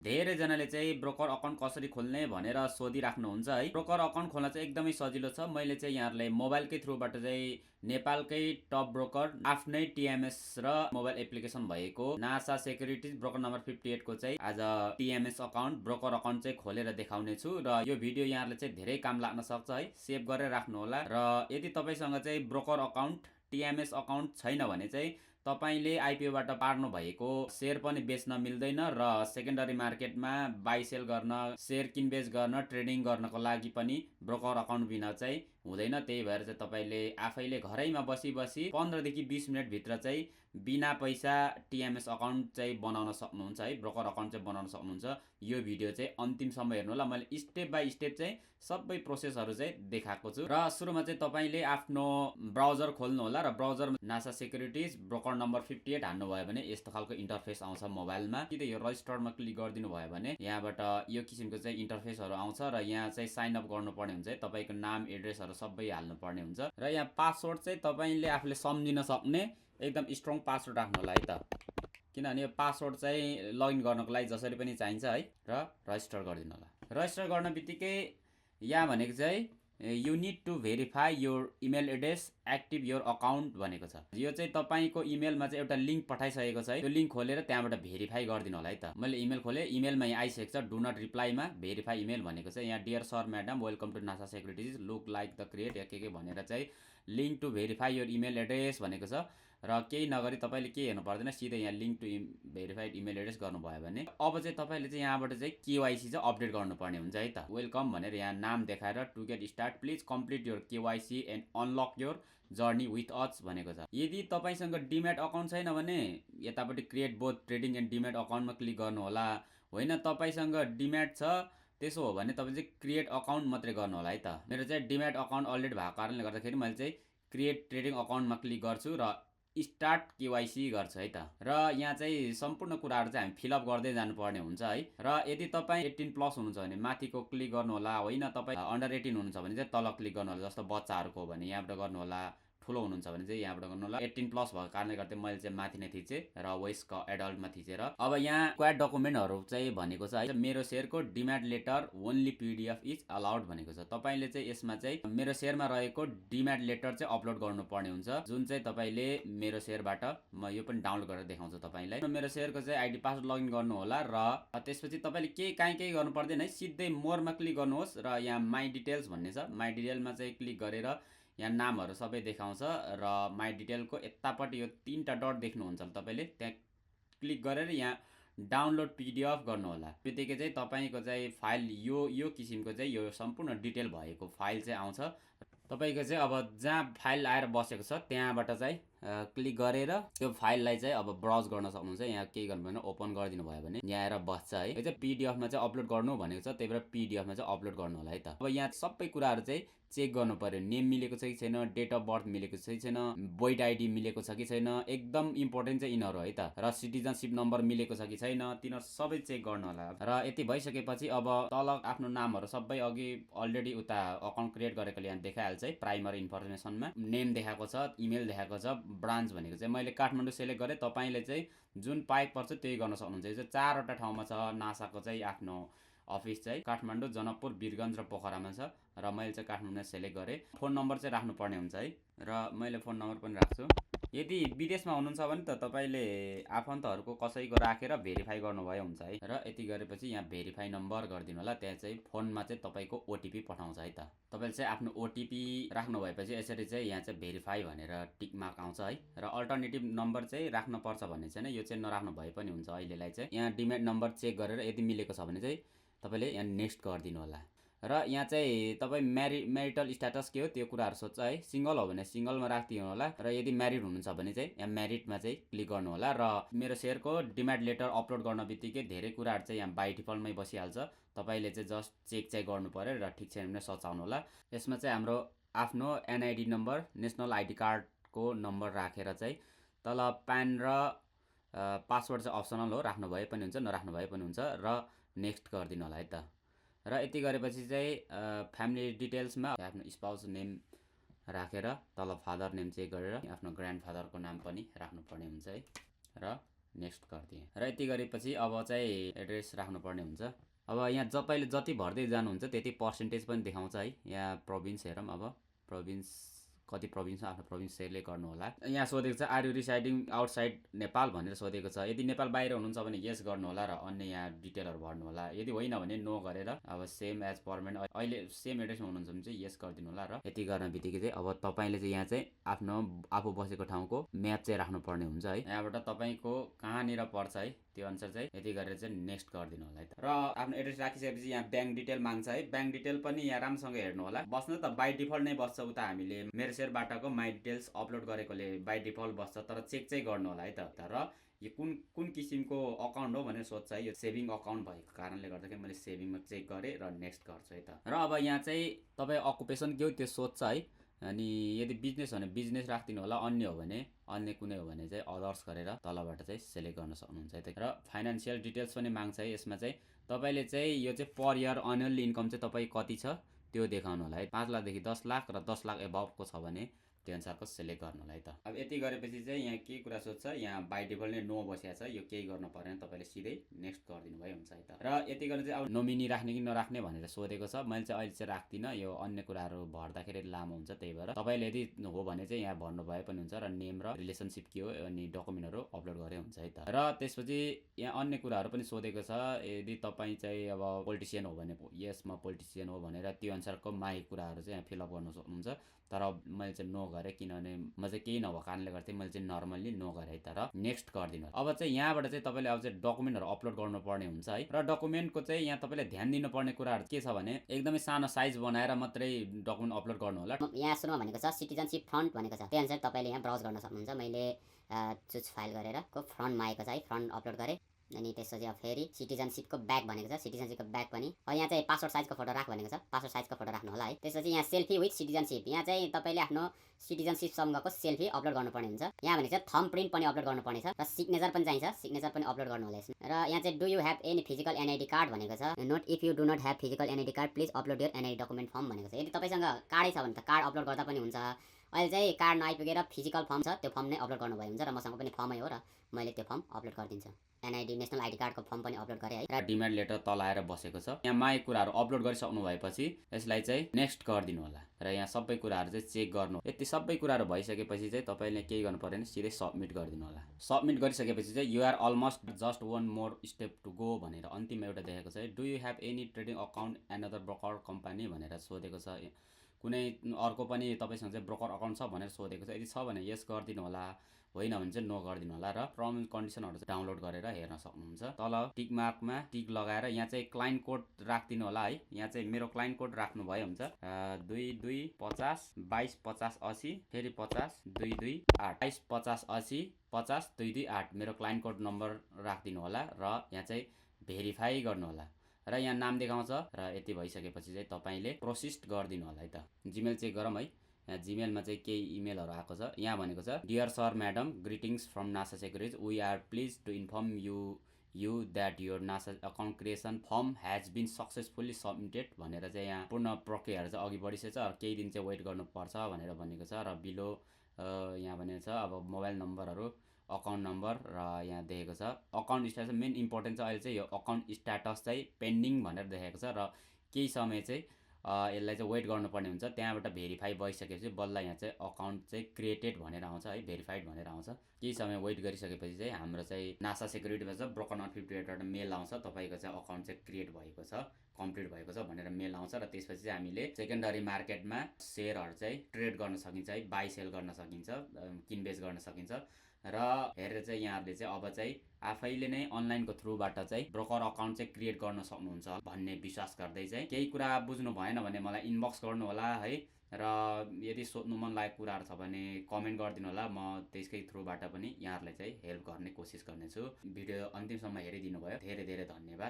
धेरैजनाले चाहिँ broker account कसरी खोल्ने भनेर सोधिराख्नुहुन्छ है। ब्रोकर अकाउन्ट खोल्न चाहिँ एकदमै सजिलो छ। मैले चाहिँ यहाँहरूलाई मोबाइलकै थ्रुबाट चाहिँ नेपालकै टप ब्रोकर आफ्नै टिएमएस र मोबाइल एप्लिकेसन भएको नासा सेक्युरिटिज ब्रोकर नम्बर 58 को चाहिँ आज टिएमएस अकाउन्ट ब्रोकर अकाउन्ट चाहिँ खोलेर देखाउने छु र यो भिडियो यहाँहरूलाई चाहिँ धेरै काम लाग्न सक्छ है। सेभ गरेर राख्नु होला र यदि तपाईँसँग चाहिँ ब्रोकर अकाउन्ट टिएमएस अकाउन्ट छैन भने चाहिँ तपाईले आइपिओबाट पार्नु भएको शेयर पनि बेच्न मिल्दैन र सेकेन्डरी मार्केटमा बाई सेल गर्न, शेयर किनबेच गर्न, ट्रेडिङ गर्नको लागि पनि ब्रोकर अकाउन्ट बिना चाहिँ हुँदैन। त्यही भएर चाहिँ तपाईले आफैले घरैमा बसी 15 देखि 20 मिनेट भित्र चाहिँ बिना पैसा टिएमएस अकाउन्ट चाहिँ बनाउन सक्नुहुन्छ है। ब्रोकर अकाउन्ट चाहिँ बनाउन सक्नुहुन्छ। यो भिडियो चाहिँ अन्तिमसम्म हेर्नु होला। मैले स्टेप बाई स्टेप चाहिँ सबै प्रोसेसहरु चाहिँ देखाएको छु र सुरुमा चाहिँ तपाईले आफ्नो ब्राउजर खोल्नु होला र ब्राउजरमा नासा सेक्युरिटिज ब्रोकर नम्बर 58 हान्नु भयो भने यस्तो खालको इन्टरफेस आउँछ मोबाइलमा। सिधै यो रजिस्टरमा क्लिक गरिदिनु भयो भने यहाँबाट यो किसिमको चाहिँ इन्टरफेसहरु आउँछ र यहाँ चाहिँ साइन अप गर्नुपर्ने हुन्छ है। तपाईको नाम, एड्रेसहरु सबै हाल्नुपर्ने हुन्छ र यहाँ पासवर्ड चाहिँ तपाईले आफूले सम्झिन सक्ने एकदम स्ट्रङ पासवर्ड राख्नु होला है त। किनभने यो पासवर्ड चाहिँ लगइन गर्नको लागि जसरी पनि चाहिन्छ है र रजिस्टर गरिदिनु होला। रजिस्टर गर्न बित्तिकै यहाँ भनेको चाहिँ you need to verify your email address active your account भनेको छ। यो चाहिँ तपाईको इमेलमा चाहिँ एउटा लिङ्क पठाइसकेको छ है। त्यो लिङ्क खोलेर त्यहाँबाट भेरिफाई गरिदिनु होला है त। मैले इमेल खोले, इमेलमा यहाँ आइसकेको छ डु नट रिप्लाईमा भेरिफाई इमेल भनेको छ। यहाँ dear sir madam welcome to NASA securities look like the create या के भनेर चाहिँ link to verify your email address भनेको छ र केही नगरी तपाईले के हेर्नु पर्दैन, सिधै यहाँ link to verified email address गर्नुभयो भने अब चाहिँ तपाईले चाहिँ यहाँबाट चाहिँ केवाइसी चाहिँ अपडेट गर्नुपर्ने हुन्छ है त। वेलकम भनेर यहाँ नाम देखाएर to get start please complete your KYC and unlock your journey with us भनेको छ। यदि तपाईसँग डिम्याट अकाउन्ट छैन भने यतापट्टि create both trading and demat अकाउन्टमा क्लिक गर्नु होला। होइन तपाईसँग डिम्याट छ त्यसो हो भने तपाईले चाहिँ क्रिएट अकाउन्ट मात्रै गर्नु होला है त। मेरो चाहिँ डिम्याट अकाउन्ट अलरेडी भएको कारणले गर्दाखेरि मैले चाहिँ क्रिएट ट्रेडिङ अकाउन्टमा क्लिक गर्छु र स्टार्ट केवाइसी गर्छ है त। र यहाँ चाहिँ सम्पूर्ण कुराहरु चाहिँ हामी फिलअप गर्दै जानुपर्ने हुन्छ है। र यदि तपाई 18 प्लस हुनुहुन्छ भने माथिको क्लिक गर्नु होला। होइन तपाई अन्डर 18 हुनुहुन्छ भने चाहिँ तल क्लिक गर्नु होला। जस्तो बच्चाहरुको हो भने यहाँबाट गर्नु होला। ठुलो हुनुहुन्छ भने चाहिँ यहाँबाट गर्नु होला। 18 प्लस भएको कारणले गर्दा मैले चाहिँ माथि नै थिचे र वेस्टको एडल्टमा थिचेर अब यहाँ क्वाड डकुमेन्टहरु चाहिँ भनेको छ है। मेरो शेयरको demat letter only PDF is allowed भनेको छ। तपाईले चाहिँ यसमा चाहिँ मेरो शेयरमा रहेको डिम्याट लेटर चाहिँ अपलोड गर्नुपर्ने हुन्छ जुन चाहिँ तपाईले मेरो शेयरबाट म यो पनि डाउनलोड गरेर देखाउँछु तपाईलाई। मेरो शेयरको चाहिँ आईडी पासवर्ड लगइन गर्नु होला र त्यसपछि तपाईले केही गर्नु पर्दैन है। सिधै मोरमा क्लिक गर्नुहोस् र यहाँ माई डिटेल्स भन्ने छ। माई डिटेलमा चाहिँ क्लिक गरेर यहाँ नामहरु सबै देखाउँछ र माई डिटेलको यतापट्टि यो 3टा डट देख्नुहुन्छ तपाईले त्यहाँ क्लिक गरेर यहाँ डाउनलोड पीडीएफ गर्नु होला। बित्तिकै चाहिँ तपाईको चाहिँ फाइल यो किसिमको चाहिँ यो सम्पूर्ण डिटेल भएको फाइल चाहिँ आउँछ। तपाईको चाहिँ अब जहाँ फाइल आएर बसेको छ त्यहाँबाट चाहिँ क्लिक गरेर त्यो फाइललाई चाहिँ अब ब्राउज गर्न सक्नुहुन्छ। यहाँ केही गर्नु भएन ओपन गरिदिनु भयो भने यहाँ आएर बस्छ है। यो चाहिँ पीडीएफमा चाहिँ अपलोड गर्नु भनेको छ। त्यही भएर पीडीएफमा चाहिँ अपलोड गर्नु होला है त। अब यहाँ सबै कुराहरु चाहिँ चेक गर्नु पर्यो। नेम मिलेको छ कि छैन, डेट अफ बर्थ मिलेको छ कि छैन, बोइड आईडी मिलेको छ कि छैन, एकदम इम्पोर्टेन्ट चाहिँ यिनीहरु है त। र सिटिजनशिप नम्बर मिलेको छ कि छैन तिनीहरु सबै चेक गर्नु होला। र यति भइसकेपछि अब तल आफ्नो नामहरु सबै अघि अलरेडी उता अकाउन्ट क्रिएट गरेकोले यहाँ देखाइहाल्छ है। प्राइमरी इन्फर्मेसनमा नेम देखाएको छ, इमेल देखाएको छ, ब्रान्च भनेको चाहिँ मैले काठमाडौँ सेलेक्ट गरे। तपाईले चाहिँ जुन पाइक पर्छ त्यही गर्न सक्नुहुन्छ। यो चाहिँ 4वटा ठाउँमा छ। नासाको चाहिँ आफ्नो अफिस चाहिँ काठमाडौँ, जनकपुर, वीरगञ्ज र पोखरामा छ र मैले चाहिँ काठमाडौँ सेलेक्ट गरे। फोन नम्बर चाहिँ राख्नु पर्ने हुन्छ है र मैले फोन नम्बर पनि राख्छु। यदि विदेशमा हुनुहुन्छ भने त तपाईले आफन्तहरुको कसैको राखेर भेरिफाई गर्नुभयो हुन्छ है। र यति गरेपछि यहाँ भेरिफाई नम्बर गरिदिनु होला। त्यहाँ चाहिँ फोनमा चाहिँ तपाईको ओटीपी पठाउँछ है त। तपाईले चाहिँ आफ्नो ओटीपी राख्नु भएपछि यसरी चाहिँ यहाँ चाहिँ भेरिफाई भनेर टिक मार्क आउँछ है। र अल्टरनेटिभ नम्बर चाहिँ राख्नु पर्छ भन्ने छैन। यो चाहिँ नराख्नु भए पनि हुन्छ। अहिलेलाई चाहिँ यहाँ डिम्याट नम्बर चेक गरेर यदि मिलेको छ भने चाहिँ तपाईले यहाँ नेक्स्ट गरिदिनु होला। र यहाँ चाहिँ तपाई म्यारिटल स्ट्याटस के हो त्यो कुराहरु सोध्छ है। सिंगल हो भने सिंगलमा राख्दिनु होला र यदि म्यारिड हुनुहुन्छ भने चाहिँ यहाँ म्यारिडमा चाहिँ क्लिक गर्नु होला। र मेरो शेयरको डिम्याट लेटर अपलोड गर्न बित्तिकै धेरै कुराहरु चाहिँ यहाँ बाइ डिफल्टमै बसिहाल्छ। तपाईले चाहिँ जस्ट चेक चाहिँ गर्नु पर्यो र ठीक छैन भने सचाउनु होला। यसमा चाहिँ हाम्रो आफ्नो एनआईडी नम्बर, नेशनल आईडी कार्डको नम्बर राखेर चाहिँ तल प्यान र पासवर्ड चाहिँ अप्सनल हो। राख्नु भए पनि हुन्छ, नराख्नु भए पनि हुन्छ र नेक्स्ट गरिदिनु होला है त। र यति गरेपछि चाहिँ फ्यामिली डिटेल्समा आफ्नो स्पाउस नेम राखेर तल फादर नेम चेक गरेर आफ्नो ग्रान्डफादरको नाम पनि राख्नुपर्ने हुन्छ है। र नेक्स्ट गरिदिएँ र यति गरेपछि अब चाहिँ एड्रेस राख्नुपर्ने हुन्छ। अब यहाँ तपाईँले जति भर्दै जानुहुन्छ त्यति पर्सेन्टेज पनि देखाउँछ है। यहाँ प्रोभिन्स हेरौँ, अब प्रोभिन्स कति प्रोभिन्स आफ्नो प्रोभिन्स सेलेक्ट गर्नु होला। यहाँ सोधेको छ आर यु रिसाइडिङ आउटसाइड नेपाल भनेर सोधेको छ। यदि नेपाल बाहिर हुनुहुन्छ भने यस गर्नु होला र अन्य यहाँ डिटेलहरू भर्नु होला। यदि होइन भने नो गरेर अब सेम एज पर्मानेन्ट अहिले सेम एड्रेसमा हुनुहुन्छ भने चाहिँ यस गरिदिनु होला र यति गर्न बित्तिकै चाहिँ अब तपाईँले चाहिँ यहाँ चाहिँ आफ्नो आफू बसेको ठाउँको म्याप चाहिँ राख्नुपर्ने हुन्छ है। यहाँबाट तपाईँको कहाँनिर पर्छ है त्यो अनुसार चाहिँ यति गरेर चाहिँ नेक्स्ट गरिदिनु होला है त। र आफ्नो एड्रेस राखिसकेपछि यहाँ ब्याङ्क डिटेल माग्छ है। ब्याङ्क डिटेल पनि यहाँ राम्रोसँग हेर्नु होला। बस्नु त बाई डिफल्ट नै बस्छ। उता हामीले मेरो शेयरबाटको माई डिटेल्स अपलोड गरेकोले बाई डिफल्ट बस्छ, तर चेक चाहिँ गर्नु होला है त। र यो कुन किसिमको अकाउन्ट हो भनेर सोध्छ है। यो सेभिङ अकाउन्ट भएको कारणले गर्दाखेरि मैले सेभिङमा चेक गरेँ र नेक्स्ट गर्छु है त। र अब यहाँ चाहिँ तपाईँ अकुपेसन के हो त्यो सोध्छ है। अनि यदि बिजनेस हो भने बिजनेस राखिदिनु होला, अन्य हो भने अन्य कुनै हो भने चाहिँ अदर्स गरेर तलबाट चाहिँ सेलेक्ट गर्न सक्नुहुन्छ है त। र फाइनेन्सियल डिटेल्स पनि माग्छ है। यसमा चाहिँ तपाईँले चाहिँ यो चाहिँ पर इयर एनुअल इन्कम चाहिँ तपाईँ कति छ त्यो देखाउनु होला है। 5 लाखदेखि 10 लाख र 10 लाख एबभको छ भने त्यो अनुसारको सेलेक्ट गर्नु होला है त। अब यति गरेपछि चाहिँ यहाँ के कुरा सोध्छ, यहाँ बाई डिफल्ट नै नो बसिया छ, यो केही गर्नु परेन, तपाईँले सिधै नेक्स्ट गरिदिनु भए हुन्छ है त। र यति गरेर चाहिँ अब नोमिनी राख्ने कि नराख्ने भनेर सोधेको छ। मैले चाहिँ अहिले चाहिँ राख्दिनँ, यो अन्य कुराहरू भर्दाखेरि लामो हुन्छ, त्यही भएर तपाईँले यदि हो भने चाहिँ यहाँ भन्नु भए पनि हुन्छ र नेम र रिलेसनसिप के हो अनि डकुमेन्टहरू अपलोड गरे हुन्छ है त। र त्यसपछि यहाँ अन्य कुराहरू पनि सोधेको छ। यदि तपाईँ चाहिँ अब पोलिटिसियन हो भने यस म पोलिटिसियन हो भनेर त्यो अनुसारको माही कुराहरू चाहिँ यहाँ फिलअप गर्न सक्नुहुन्छ। तर मैले चाहिँ नो गरेँ किनभने म चाहिँ केही नभएको कारणले गर्दा मैले चाहिँ नर्मल्ली नो गरेँ तर नेक्स्ट गरिदिनु। अब चाहिँ यहाँबाट चाहिँ तपाईँले अब चाहिँ डकुमेन्टहरू अपलोड गर्नुपर्ने हुन्छ है। र डकुमेन्टको चाहिँ यहाँ तपाईँले ध्यान दिनुपर्ने कुराहरू के छ भने एकदमै सानो साइज बनाएर मात्रै डकुमेन्ट अपलोड गर्नु होला। यहाँ सुरुमा भनेको छ सिटिजनसिप फ्रन्ट भनेको छ, त्यही अनुसार तपाईँले यहाँ ब्राउज गर्न सक्नुहुन्छ। मैले चुज फाइल गरेर को फ्रन्टमा आएको छ है, फ्रन्ट अपलोड गरेँ। अनि त्यसपछि अब फेरि सिटिजनसिपको ब्याक भनेको छ, सिटिजनसिपको ब्याक पनि यहाँ चाहिँ पासपोर्ट साइजको फोटो राख भनेको छ, पासपोर्ट साइजको फोटो राख्नु होला है। त्यसपछि यहाँ सेल्फी विथ सिटिजनसिप, यहाँ चाहिँ तपाईँले आफ्नो सिटिजनसिपसँगको सेल्फी अपलोड गर्नुपर्ने हुन्छ। यहाँ भनेको छ थम्ब प्रिन्ट पनि अपलोड गर्नुपर्ने छ र सिग्नेचर पनि चाहिन्छ, सिग्नेचर पनि अपलोड गर्नु होला यसमा। र यहाँ चाहिँ do you have any physical NID card भनेको छ, note if you do not have physical NID card please upload your NID document form भनेको छ। यदि तपाईँसँग कार्डै छ भने त कार्ड अपलोड गर्दा पनि हुन्छ। अहिले चाहिँ कार्ड नआइपुगेर फिजिकल फर्म छ, त्यो फर्म नै अपलोड गर्नुभयो हुन्छ र मसँग पनि फर्मै हो र मैले त्यो फर्म अपलोड गरिदिन्छु। एनआइडी नेसनल आइडी कार्डको फर्म पनि अपलोड गरेँ है। र डिमान्ड लेटर तल आएर बसेको छ। यहाँ माई कुराहरू अपलोड गरिसक्नु भएपछि यसलाई चाहिँ नेक्स्ट गरिदिनु होला र यहाँ सबै कुराहरू चाहिँ चेक गर्नु। यति सबै कुराहरू भइसकेपछि चाहिँ तपाईँले केही गर्नु परेन, सिधै सबमिट गरिदिनु होला। सबमिट गरिसकेपछि चाहिँ you are almost just one more step to go भनेर अन्तिम एउटा देखेको छ। Do you have any trading account another broker company भनेर सोधेको छ। कुनै अर्को पनि तपाईँसँग चाहिँ ब्रोकर अकाउन्ट छ भनेर सोधेको छ। यदि छ भने यस गरिदिनु होला, होइन भने चाहिँ नो गरिदिनु होला। र टर्म एन्ड कन्डिसनहरू चाहिँ डाउनलोड गरेर हेर्न सक्नुहुन्छ। तल टिक मार्कमा टिक लगाएर यहाँ चाहिँ क्लाइन्ट कोड राखिदिनु होला है। यहाँ चाहिँ मेरो क्लाइन्ट कोड राख्नु भयो हुन्छ 2250 2250 80 फेरि 50 228 2250 80 50 228 मेरो क्लाइन्ट कोड नम्बर राखिदिनु होला र यहाँ चाहिँ भेरिफाई गर्नु होला र यहाँ नाम देखाउँछ। र यति भइसकेपछि चाहिँ तपाईँले प्रोसेस गरिदिनु होला है त। जिमेल चेक गरौँ है। यहाँ जिमेलमा चाहिँ केही इमेलहरू आएको छ। यहाँ भनेको छ dear sir madam greetings from NASA securities, we are pleased to inform you that your NASA account creation form has been successfully submitted भनेर चाहिँ यहाँ पूर्ण प्रक्रियाहरू चाहिँ अघि बढिसकेछ र केही दिन चाहिँ वेट गर्नुपर्छ भनेर भनेको छ। र बिलो यहाँ भनेको छ अब मोबाइल नम्बरहरू, अकाउन्ट नम्बर र यहाँ देखेको छ अकाउन्ट स्ट्याटस। मेन इम्पोर्टेन्ट चाहिँ अहिले चाहिँ यो अकाउन्ट स्ट्याटस चाहिँ पेन्डिङ भनेर देखेको छ र केही समय चाहिँ यसलाई चाहिँ वेट गर्नुपर्ने हुन्छ। त्यहाँबाट भेरिफाई भइसकेपछि बल्ल यहाँ चाहिँ अकाउन्ट चाहिँ क्रिएटेड भनेर आउँछ है, भेरिफाइड भनेर आउँछ। केही समय वेट गरिसकेपछि चाहिँ हाम्रो चाहिँ नासा सेक्युरिटीमा चाहिँ ब्रोकर नट 58बाट मेल आउँछ, तपाईँको चाहिँ अकाउन्ट चाहिँ क्रिएट भएको छ, कम्प्लिट भएको छ भनेर मेल आउँछ। र त्यसपछि चाहिँ हामीले सेकेन्डरी मार्केटमा सेयरहरू चाहिँ ट्रेड गर्न सकिन्छ है, बाई सेल गर्न सकिन्छ, किनबेच गर्न सकिन्छ। र हेरेर चाहिँ यहाँहरूले चाहिँ अब चाहिँ आफैले नै अनलाइनको थ्रुबाट चाहिँ ब्रोकर अकाउन्ट चाहिँ क्रिएट गर्न सक्नुहुन्छ भन्ने विश्वास गर्दै चाहिँ केही कुरा बुझ्नु भएन भने मलाई इनबक्स गर्नु होला है। र यदि सोध्नु मन लागेको कुराहरू छ भने कमेन्ट गरिदिनु होला, म त्यसकै थ्रुबाट पनि यहाँहरूलाई चाहिँ हेल्प गर्ने कोसिस गर्नेछु। भिडियो अन्तिमसम्म हेरिदिनु भयो, धेरै धेरै धन्यवाद।